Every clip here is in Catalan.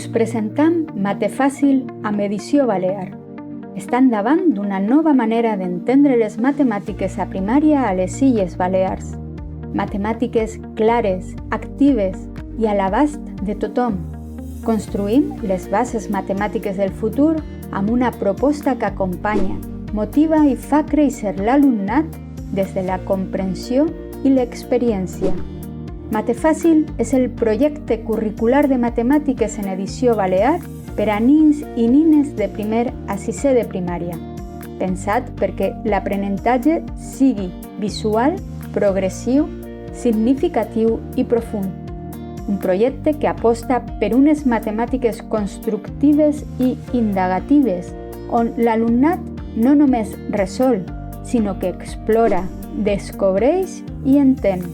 Us presentam Mate Fàcil amb Edició Balear. Estan davant d'una nova manera d'entendre les matemàtiques a primària a les Illes Balears. Matemàtiques clares, actives i a l'abast de tothom. Construïm les bases matemàtiques del futur amb una proposta que acompanya, motiva i fa créixer l'alumnat des de la comprensió i l'experiència. Mate Fàcil és el projecte curricular de matemàtiques en edició balear per a nins i nines de primer a sisè de primària, pensat perquè l'aprenentatge sigui visual, progressiu, significatiu i profund. Un projecte que aposta per unes matemàtiques constructives i indagatives, on l'alumnat no només resol, sinó que explora, descobreix i entén.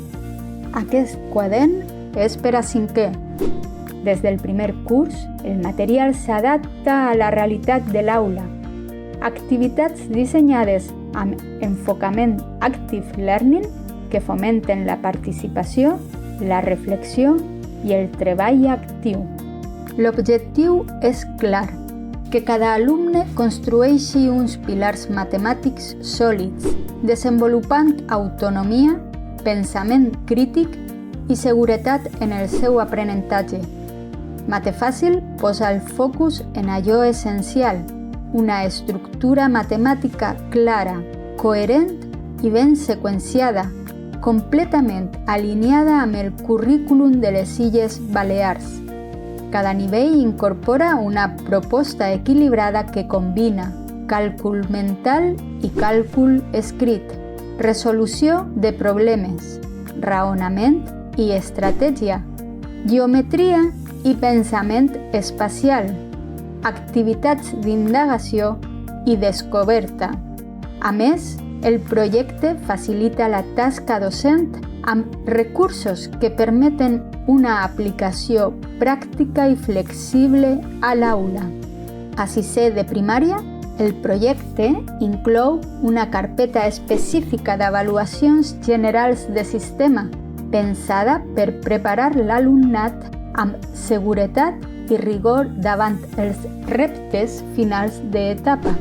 Aquest quadern és per a cinquè. Des del primer curs, el material s'adapta a la realitat de l'aula. Activitats dissenyades amb enfocament Active Learning que fomenten la participació, la reflexió i el treball actiu. L'objectiu és clar, que cada alumne construeixi uns pilars matemàtics sòlids, desenvolupant autonomia, pensament crític i seguretat en el seu aprenentatge. Mate Fàcil posa el focus en allò essencial, una estructura matemàtica clara, coherent i ben seqüenciada, completament alineada amb el currículum de les Illes Balears. Cada nivell incorpora una proposta equilibrada que combina càlcul mental i càlcul escrit, resolució de problemes, raonament i estratègia, geometria i pensament espacial, activitats d'indagació i descoberta. A més, el projecte facilita la tasca docent amb recursos que permeten una aplicació pràctica i flexible a l'aula. A sisè de primària, el projecte inclou una carpeta específica d'avaluacions generals de sistema, pensada per preparar l'alumnat amb seguretat i rigor davant els reptes finals d'etapa.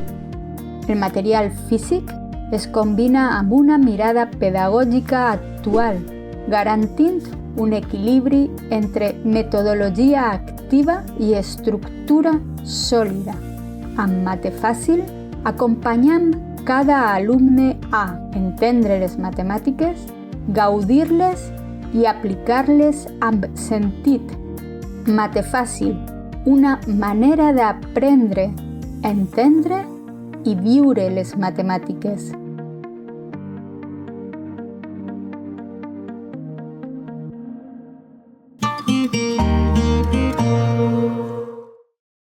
El material físic es combina amb una mirada pedagògica actual, garantint un equilibri entre metodologia activa i estructura sòlida. Amb Mate Fàcil acompanyam cada alumne a entendre les matemàtiques, gaudir-les i aplicar-les amb sentit. Mate Fàcil, una manera d'aprendre, entendre i viure les matemàtiques.